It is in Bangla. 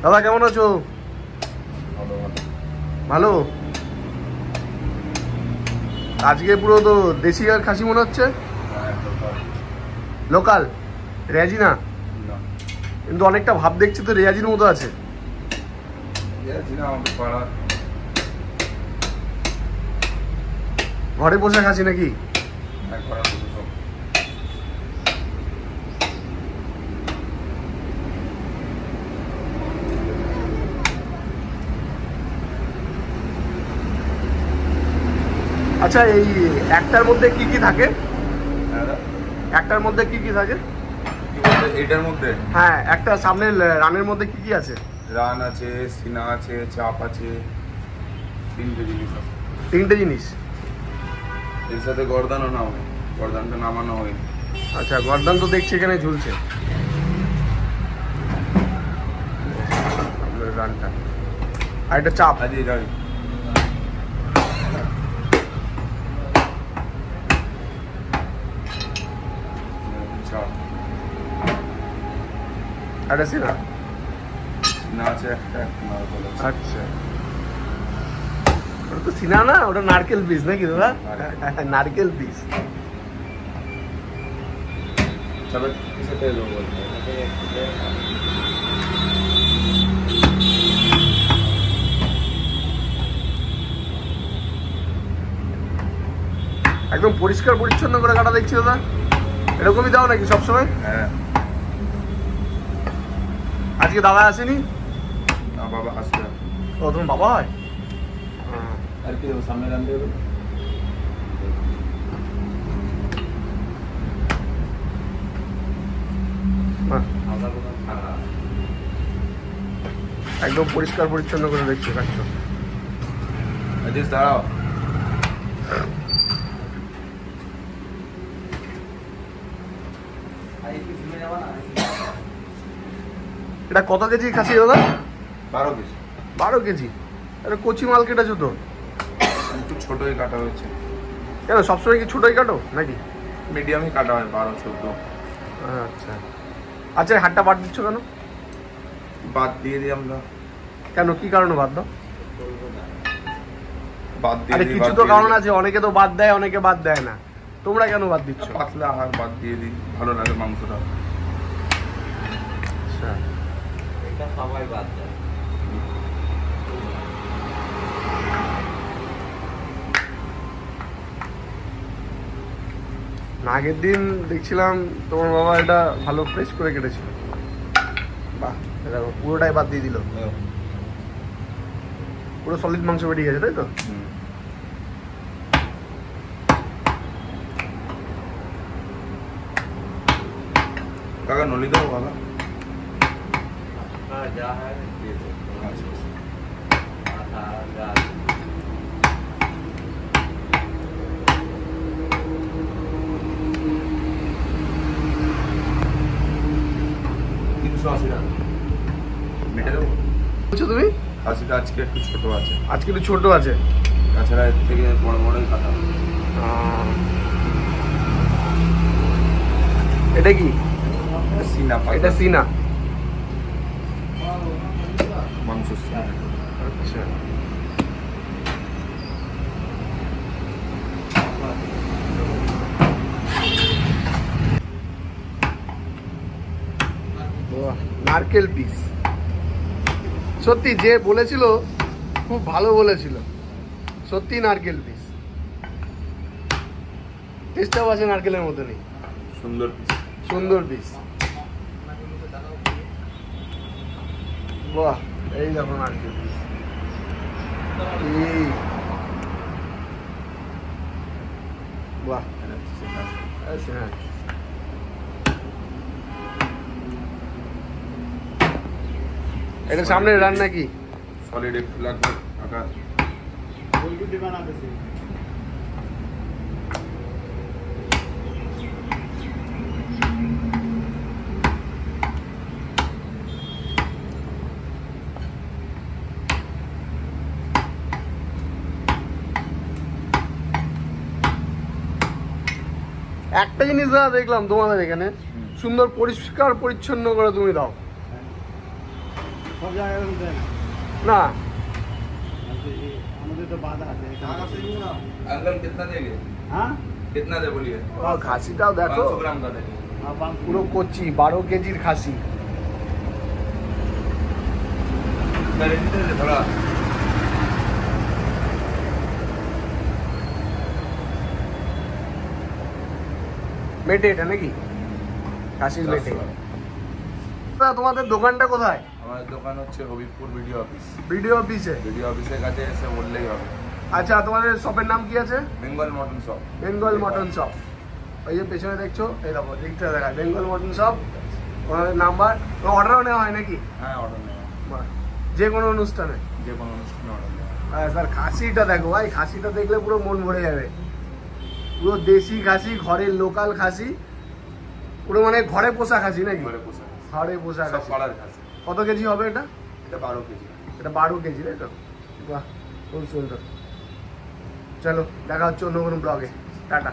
দাদা কেমন আছো? ভালো। আজকে পুরো তো দেশি আর খাসি মনে হচ্ছে। লোকাল রেয়াজি না, কিন্তু অনেকটা ভাব দেখছি তো রেয়াজির মতো আছে। ঘরে বসে খাসি নাকি? আচ্ছা, এই একটার মধ্যে কি কি থাকে? একটার মধ্যে কি কি থাকে? এটার মধ্যে হ্যাঁ, একটা সামনের রানের মধ্যে কি কি আছে? রান আছে, সিনা আছে, চাপ আছে, তিনটে জিনিস আছে। তিনটে জিনিস। এর সাথে গর্দানও নাও, গর্দানটা নামানো হয়নি। আচ্ছা, গর্দান তো দেখছি এখানে ঝুলছে। রানটা আর এটা চাপ। আজকে যাবে চাপ এটা সিনা। সিনা আছে একটা নারকেল আছে। আচ্ছা, ওটা তো সিনা না, ওটা নারকেল পিস নাকি দাদা? নারকেল পিস। তবে কিসে তেল দেবো বলতে একদম পরিষ্কার পরিচ্ছন্ন করে কাটা দেখছি দাদা। এরকমই দাও নাকি সবসময়? হ্যাঁ। আজকে দাদা আসেনি? না, বাবা আসবে। ও, তোমার বাবা হয়? আর কি দেবো সামনে রান দেবে? একদম পরিষ্কার পরিচ্ছন্ন করে দেখছি খাচ্ছ। আজিজ দাঁড়াও। এটা কত কেজি খাসি দাদা? 12 কেজি। 12 কেজি? এটা কচি মাল কেটেছো তো। একটু ছোটই কাটা হয়েছে। কেন সবসময় কি ছোটই কাটো নাকি? মিডিয়ামই কাটা হয়, 12-14। আচ্ছা আচ্ছা, হাটটা বাদ দিচ্ছ কেন? বাদ দিয়ে দিই আমরা। কেন, কি কারণে বাদ দাও? বাদ দিয়ে আরে দিই, কিছু তো কারণ আছে, অনেকে তো বাদ দেয়, অনেকে বাদ দেয় না। তোমরা কেন বাদ দিচ্ছ? পাতলা আহার বাদ দিয়ে দিই, ভালো লাগে মাংসটা। আচ্ছা, এটা সবাই বাদ দেয়। আগের দিন দেখছিলাম তোমার বাবা এটা ভালো ফ্রেশ করে কেটেছিল। বাহ, এটা পুরোটাই বাদ দিয়ে দিল। পুরো সলিড মাংস বেরিয়ে গেছে, তাই তো? কাকা নলি দাও বাবা। যা হয় দিয়ে দেবো। আচ্ছা মাথা, গাল। মেটে দেবো। বলছো তুমি? খাসিটা আজকে একটু ছোট আছে, আজকে একটু ছোট আছে। তাছাড়া এর থেকে বড় বড়ই কাটা। এটা কি? সিনা, এটা সিনা মাংস সিনা। আচ্ছা, নারকেল পিস। সত্যি যে বলেছিল খুব ভালো বলেছিল, সত্যি নারকেল পিস। টেস্টটাও আছে নারকেলের মতো নেই। সুন্দর পিস, সুন্দর পিস। বাহ, এই দেখো নারকেল পিস। বাহ, আচ্ছা, হ্যাঁ। এটা সামনে রান নাকি? সলিড একটু লাগবে কাকা। একটা জিনিস দাদা দেখলাম তোমাদের এখানে, সুন্দর পরিষ্কার পরিচ্ছন্ন করে তুমি দাও। সব জায়গায় এরকম দেয় না। না আমাদের তো বাধা আছে अंकल कितना देंगे হ্যাঁ कितना दे बोलिए খাসিটাও দেখো 500 ग्राम का देंगे পুরো কচি 12 কেজির খাসি। गारंटी दे दे थोड़ा মেটে এটা নাকি খাসির মেটে। তোমাদের দোকানটা কোথায়? আমাদের দোকান হচ্ছে হবিবপুর ভিডিও অফিস। ভিডিও অফিসে? ভিডিও অফিসের কাছে এসে বললেই হবে। আচ্ছা তোমাদের শপের নাম কি আছে? Bengal mutton shop. Bengal mutton shop. ওই যে পেছনে দেখছো, এই দেখো লিখতে দেখায় বেঙ্গল মটন শপ। ওনাদের নাম্বার। অর্ডারও নেওয়া হয় নাকি? হ্যাঁ অর্ডার নেওয়া, বাহ, যে কোনো অনুষ্ঠানে? যে কোনো অনুষ্ঠানে অর্ডার নেওয়া। স্যার খাসিটা দেখো ভাই, খাসিটা দেখলে পুরো মন ভরে যাবে। পুরো দেশি খাসি, ঘরের লোকাল খাসি, পুরো মানে ঘরে পোষা খাসি নাকি? ঘরে পোষা ঘরে পোষা সব খাসি। পাড়ার খাসি। কত কেজি হবে এটা? এটা 12 কেজি। এটা 12 কেজি তাই তো? বাহ, খুব সুন্দর। চলো দেখা হচ্ছে অন্য কোনো ব্লগে। টাটা।